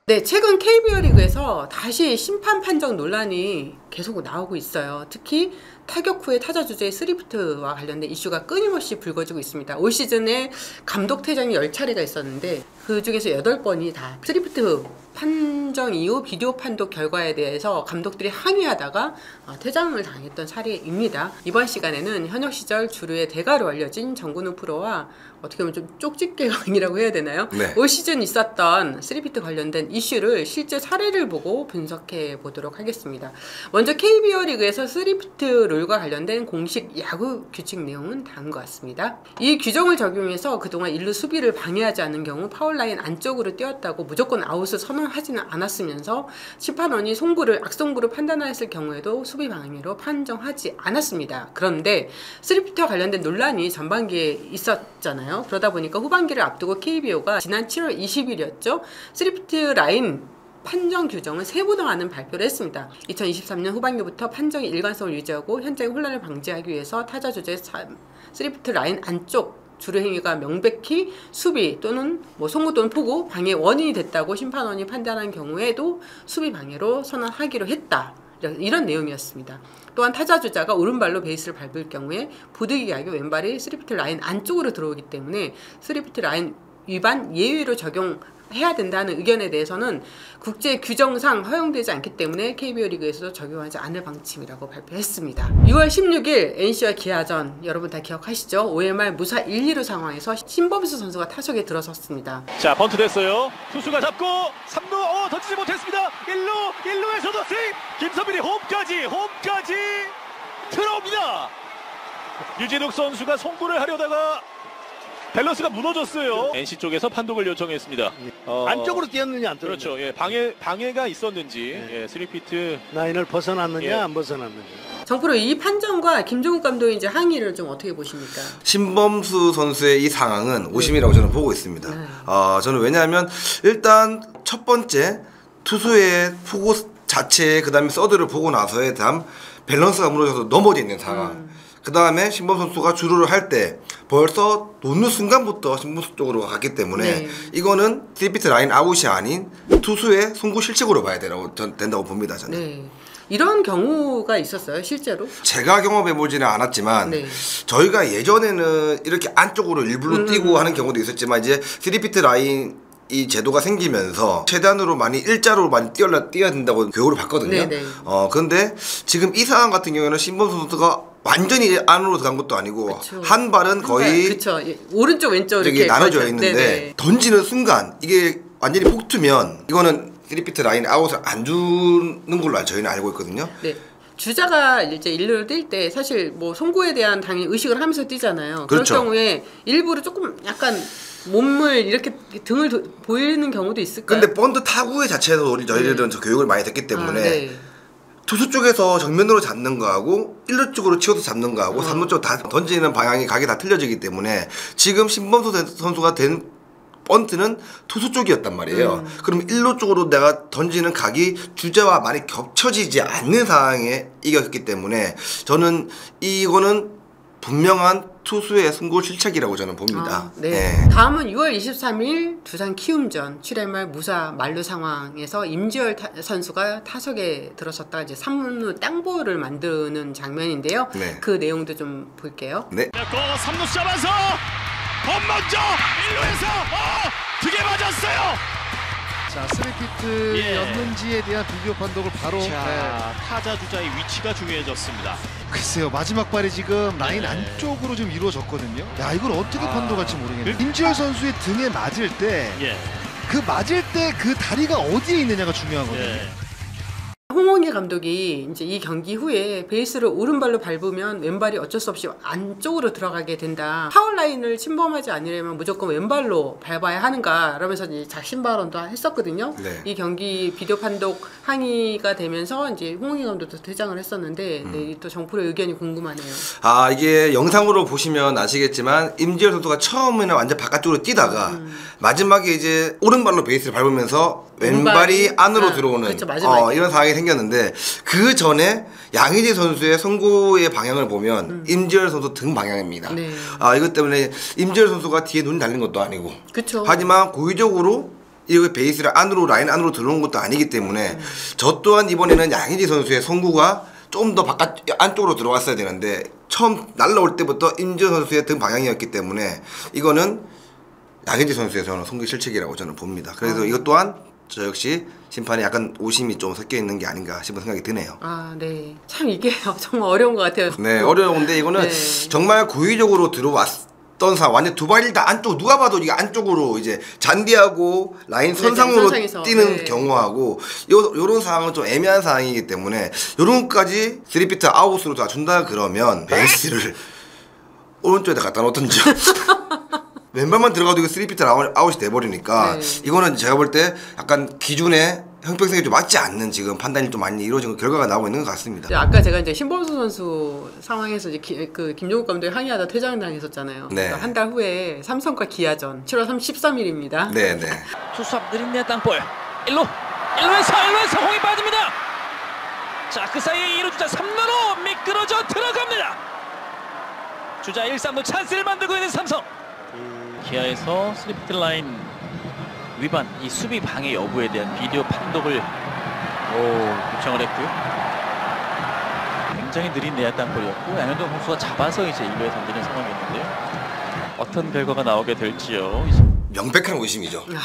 네, 최근 KBO 리그에서 다시 심판 판정 논란이 계속 나오고 있어요. 특히 타격 후에 타자 주자의 스리프트와 관련된 이슈가 끊임없이 불거지고 있습니다. 올 시즌에 감독 퇴장이 10차례가 있었는데 그 중에서 8번이 다 스리프트 판정 이후 비디오 판독 결과에 대해서 감독들이 항의하다가 퇴장을 당했던 사례입니다. 이번 시간에는 현역 시절 주루의 대가로 알려진 정근우 프로와 어떻게 보면 좀 쪽집게강이라고 해야 되나요? 네. 올 시즌 있었던 스리프트 관련된 이슈를 실제 사례를 보고 분석해 보도록 하겠습니다. 먼저 KBO 리그에서 스리프트 룰과 관련된 공식 야구 규칙 내용은 다음과 같습니다. 이 규정을 적용해서 그동안 1루 수비를 방해하지 않는 경우 파울라인 안쪽으로 뛰었다고 무조건 아웃을 선언하지는 않았으면서 심판원이 악송구를 판단하였을 경우에도 수비 방해로 판정하지 않았습니다. 그런데 스리프트와 관련된 논란이 전반기에 있었잖아요. 그러다 보니까 후반기를 앞두고 KBO가 지난 7월 20일이었죠. 스리프트 라인 판정 규정을 세분화하는 발표를 했습니다. 2023년 후반기부터 판정의 일관성을 유지하고 현장의 혼란을 방지하기 위해서 타자 주자의 스리프트 라인 안쪽 주루 행위가 명백히 수비 또는 송구 또는 포구 방해 원인이 됐다고 심판원이 판단한 경우에도 수비 방해로 선언하기로 했다. 이런 내용이었습니다. 또한 타자 주자가 오른발로 베이스를 밟을 경우에 부득이하게 왼발이 스리프트 라인 안쪽으로 들어오기 때문에 스리프트 라인 위반 예외로 적용해야 된다는 의견에 대해서는 국제 규정상 허용되지 않기 때문에 KBO 리그에서도 적용하지 않을 방침이라고 발표했습니다. 6월 16일 NC와 기아전 여러분 다 기억하시죠? 5회 말 무사 1-2루 상황에서 신범수 선수가 타석에 들어섰습니다. 자, 번트 됐어요. 투수가 잡고 3루 던지지 못했습니다. 1루에서도 스윙. 김선빈이 홈까지 들어옵니다. 유진욱 선수가 송구를 하려다가 밸런스가 무너졌어요. NC 쪽에서 판독을 요청했습니다. 안쪽으로 뛰었느냐 안 뛰었느냐. 그렇죠. 예, 방해가 있었는지 예, 3피트 라인을 벗어났느냐 예. 안 벗어났느냐. 정프로 이 판정과 김종국 감독의 이제 항의를 좀 어떻게 보십니까? 신범수 선수의 이 상황은 오심이라고 저는 보고 있습니다. 저는 왜냐하면 일단 첫 번째 투수의 포구 자체 그다음에 서드를 보고 나서에 대한 밸런스가 무너져서 넘어져 있는 상황. 그 다음에 신범수 선수가 주루를 할 때 벌써 놓는 순간부터 신범수 쪽으로 갔기 때문에 이거는 3피트 라인 아웃이 아닌 투수의 송구 실책으로 봐야 된다고 봅니다. 저는. 네. 이런 경우가 있었어요, 실제로? 제가 경험해보지는 않았지만 저희가 예전에는 이렇게 안쪽으로 일부러 뛰고 하는 경우도 있었지만 이제 3피트 라인 이 제도가 생기면서 최대한으로 많이 일자로 많이 뛰어야 된다고 교육을 받거든요. 그런데 지금 이 상황 같은 경우에는 신범수 선수가 완전히 안으로 들어간 것도 아니고 그쵸. 한 발은 거의 그쵸. 오른쪽 왼쪽 이렇게 나눠져 있는데 던지는 순간 이게 완전히 폭투면 이거는 3피트 라인 아웃을 안 주는 걸로 저희는 알고 있거든요. 네. 주자가 이제 1루를 뛸 때 사실 송구에 대한 당연히 의식을 하면서 뛰잖아요. 그렇죠. 그럴 경우에 일부러 조금 약간 몸을 이렇게 등을 보이는 경우도 있을까요? 근데 번트 타구의 자체에서 저희들은 교육을 많이 됐기 때문에 투수 쪽에서 정면으로 잡는 거하고 1루 쪽으로 치워서 잡는 거하고 3루 쪽으로 다 던지는 방향이 각이 다 틀려지기 때문에 지금 신범수 선수가 된 번트는 투수 쪽이었단 말이에요. 그럼 1루 쪽으로 내가 던지는 각이 주자와 많이 겹쳐지지 않는 상황에 이겼기 때문에 저는 이거는 분명한 투수의 송구 실책이라고 저는 봅니다. 다음은 6월 23일 두산 키움전 7회 말 무사 만루 상황에서 임지열 선수가 타석에 들어섰다가 이제 3루 땅볼을 만드는 장면인데요. 그 내용도 좀 볼게요. 3루 잡아서 먼저 1루에서 두개 맞았어요. 자, 3피트였는지에 대한 비디오 판독을 바로 타자 주자의 위치가 중요해졌습니다. 글쎄요, 마지막 발이 지금 라인 안쪽으로 좀 이루어졌거든요. 야, 이걸 어떻게 판독할지 모르겠네요. 임지열 선수의 등에 맞을 때 그 다리가 어디에 있느냐가 중요하거든요. 홍원기 감독이 이제 이 경기 후에 베이스를 오른발로 밟으면 왼발이 어쩔 수 없이 안쪽으로 들어가게 된다. 파울 라인을 침범하지 않으려면 무조건 왼발로 밟아야 하는가? 라면서 이제 작심 발언도 했었거든요. 이 경기 비디오 판독 항의가 되면서 이제 홍원기 감독도 퇴장을 했었는데 또 정프로의 의견이 궁금하네요. 이게 영상으로 보시면 아시겠지만 임지열 선수가 처음에는 완전 바깥쪽으로 뛰다가 마지막에 이제 오른발로 베이스를 밟으면서 왼발이 안으로 들어오는 이런 상황이 생겼는데 그 전에 양의지 선수의 송구의 방향을 보면 임지열 선수 등 방향입니다. 이것 때문에 임지열 선수가 뒤에 눈이 달린 것도 아니고 하지만 고의적으로 이거 베이스를 안으로 라인 안으로 들어온 것도 아니기 때문에 저 또한 이번에는 양의지 선수의 송구가 좀 더 바깥 안쪽으로 들어갔어야 되는데 처음 날라올 때부터 임지현 선수의 등 방향이었기 때문에 이거는 양의지 선수의 저는 송구 실책이라고 저는 봅니다. 그래서 이것 또한 저 역시 심판에 약간 오심이 좀 섞여 있는 게 아닌가 싶은 생각이 드네요. 아, 네. 참 이게 정말 어려운 것 같아요. 네, 어려운데 이거는 네. 정말 고의적으로 들어왔던 상황. 완전 두 발이 다 안쪽, 누가 봐도 이게 안쪽으로 이제 잔디하고 라인 선상으로 선상에서. 뛰는 네. 경우하고 요런 상황은 좀 애매한 상황이기 때문에 요런까지 3피트 아웃으로 다 준다 그러면 베이스를 오른쪽에다 갖다 놓던지 왼발만 들어가도 이거 3피트 아웃이 돼버리니까 네. 이거는 제가 볼 때 약간 기준에 형평성이 좀 맞지 않는 지금 판단이 좀 많이 이루어진 결과가 나오고 있는 것 같습니다. 아까 제가 이제 신범수 선수 상황에서 이제 김종국 감독이 항의하다 퇴장당했었잖아요. 네. 그러니까 한 달 후에 삼성과 기아전 7월 13일입니다. 네, 네. 투수 앞 느린내 땅볼 1루에서 공이 빠집니다. 자, 그 사이에 2루 주자 3루로 미끄러져 들어갑니다. 주자 1-3루 찬스를 만들고 있는 삼성. 기아에서 3피트 라인 위반, 이 수비 방해 여부에 대한 비디오 판독을 요청을 했고요. 굉장히 느린 내야 땅볼이었고 양현종 선수가 잡아서 이제 1루에 던지는 상황이었는데요. 어떤 결과가 나오게 될지요. 명백한 의심이죠. 야,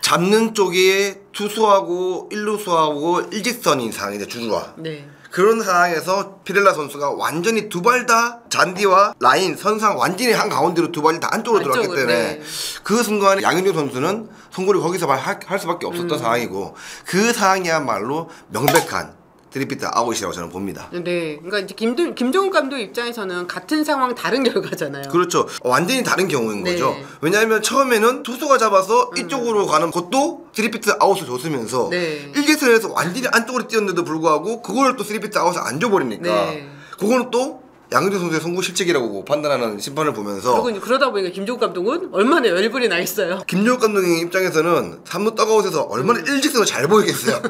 잡는 쪽에 투수하고 1루수하고 일직선인 상황이죠. 주루와. 네. 그런 상황에서 피렐라 선수가 완전히 두 발 다 잔디와 라인 선상 완전히 한 가운데로 두 발이 다 안쪽으로 들어갔기 안쪽으로, 때문에 네. 그 순간에 양현종 선수는 송구를 거기서 할 수밖에 없었던 상황이고 그 상황이야말로 명백한 3피트 아웃이라고 저는 봅니다. 네. 그러니까 이제 김종국 감독 입장에서는 같은 상황 다른 결과잖아요. 그렇죠. 완전히 다른 경우인 네. 거죠. 왜냐하면 처음에는 투수가 잡아서 이쪽으로 가는 것도 3피트 아웃을 줬으면서 네. 일직선에서 완전히 안쪽으로 뛰었는데도 불구하고 그걸 또 3피트 아웃을 안 줘버리니까 네. 그거는 또 양현종 선수의 송구 실책이라고 판단하는 심판을 보면서 그리고 이제 그러다 보니까 김종국 감독은 얼마나 열불이 나 있어요. 김종욱 감독의 입장에서는 3루 떡아웃에서 얼마나 일직선으로 잘 보이겠어요.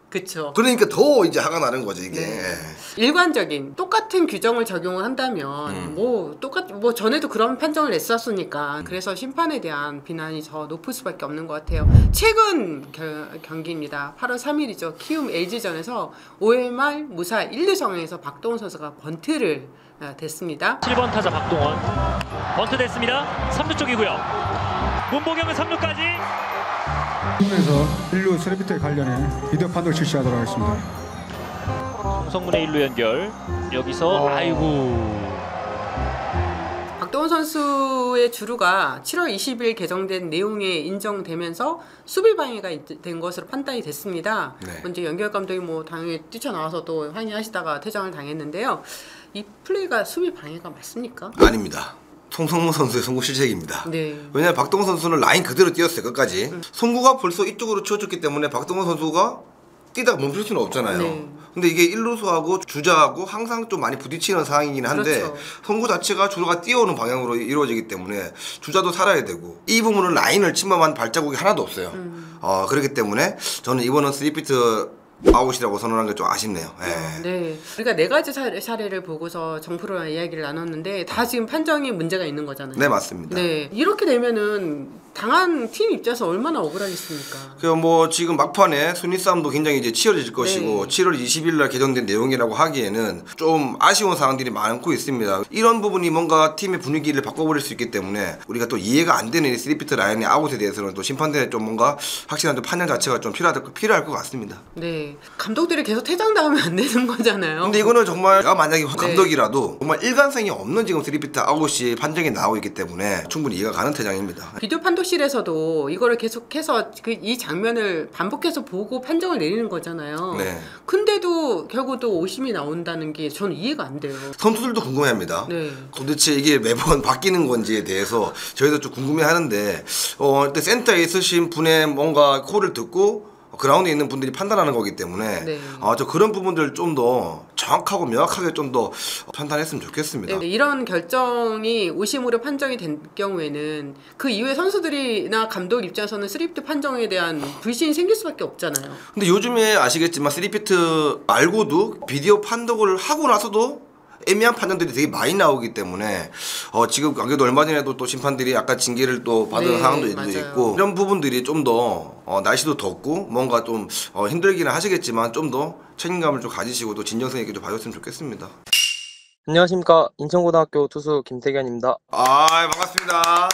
그렇죠. 그러니까 더 이제 화가 나는 거죠 이게. 네. 일관적인 똑같은 규정을 적용을 한다면 뭐 전에도 그런 판정을 냈었으니까 그래서 심판에 대한 비난이 더 높을 수밖에 없는 것 같아요. 최근 경기입니다. 8월 3일이죠. 키움 LG전에서 5회 말 무사 1루 상황에서 박동원 선수가 번트를 됐습니다. 7번 타자 박동원 번트 됐습니다. 3루 쪽이고요. 문보경은 3루까지. 팀에서 1루 3피트에 관련해 비디오 판독 실시하도록 하겠습니다. 송성문의 1루 연결. 여기서 아이고. 박동원 선수의 주루가 7월 20일 개정된 내용에 인정되면서 수비 방해가 된 것으로 판단이 됐습니다. 네. 먼저 연결 감독이 뭐 당연히 뛰쳐나와서 또 항의하시다가 퇴장을 당했는데요. 이 플레이가 수비 방해가 맞습니까? 아닙니다. 송성문 선수의 송구 실책입니다. 네. 왜냐하면 박동원 선수는 라인 그대로 뛰었어요 끝까지. 송구가 벌써 이쪽으로 치워졌기 때문에 박동원 선수가 뛰다가 멈출 수는 없잖아요. 네. 근데 이게 1루수하고 주자하고 항상 좀 많이 부딪히는 상황이긴 한데 그렇죠. 송구 자체가 주루가 뛰어오는 방향으로 이루어지기 때문에 주자도 살아야 되고 이 부분은 라인을 침범한 발자국이 하나도 없어요. 그렇기 때문에 저는 이번은 3피트 아웃이라고 선언한 게 좀 아쉽네요. 예. 네. 우리가 네 가지 사례를 보고서 정프로랑 이야기를 나눴는데 다 지금 판정이 문제가 있는 거잖아요. 네, 맞습니다. 네. 이렇게 되면은 당한 팀 입장에서 얼마나 억울하겠습니까? 그 뭐 지금 막판에 순위 싸움도 굉장히 이제 치열해질 것이고 7월 20일 날 개정된 내용이라고 하기에는 좀 아쉬운 사항들이 많고 있습니다. 이런 부분이 뭔가 팀의 분위기를 바꿔버릴 수 있기 때문에 우리가 또 이해가 안 되는 3피트 라인의 아웃에 대해서는 또 심판대에 좀 뭔가 확실한 좀 판단 자체가 좀 필요할 것 같습니다. 네. 감독들이 계속 퇴장당하면 안 되는 거잖아요. 근데 이거는 정말 내가 만약에 감독이라도 정말 일관성이 없는 지금 3피트 아웃이 판정이 나오고 있기 때문에 충분히 이해가 가는 퇴장입니다. 비디오 판독실에서도 이거를 계속해서 이 장면을 반복해서 보고 판정을 내리는 거잖아요. 네. 근데도 결국 또 오심이 나온다는 게 저는 이해가 안 돼요. 선수들도 궁금해합니다. 네. 도대체 이게 매번 바뀌는 건지에 대해서 저희도 좀 궁금해하는데 일단 센터에 있으신 분의 뭔가 콜을 듣고 그라운드에 있는 분들이 판단하는 거기 때문에 네. 저 그런 부분들 좀 더 정확하고 명확하게 좀 더 판단했으면 좋겠습니다. 네, 이런 결정이 오심으로 판정이 된 경우에는 그 이후에 선수들이나 감독 입장에서는 3피트 판정에 대한 불신이 생길 수밖에 없잖아요. 근데 요즘에 아시겠지만 3피트 말고도 비디오 판독을 하고 나서도 애매한 판단들이 되게 많이 나오기 때문에 지금 관계도 얼마 전에도 또 심판들이 약간 징계를 또 받은 네, 상황도 맞아요. 있고 이런 부분들이 좀 더 날씨도 덥고 뭔가 좀 힘들기는 하시겠지만 좀 더 책임감을 좀 가지시고 또 진정성 있게 좀 봐줬으면 좋겠습니다. 안녕하십니까. 인천고등학교 투수 김태견입니다. 아 반갑습니다.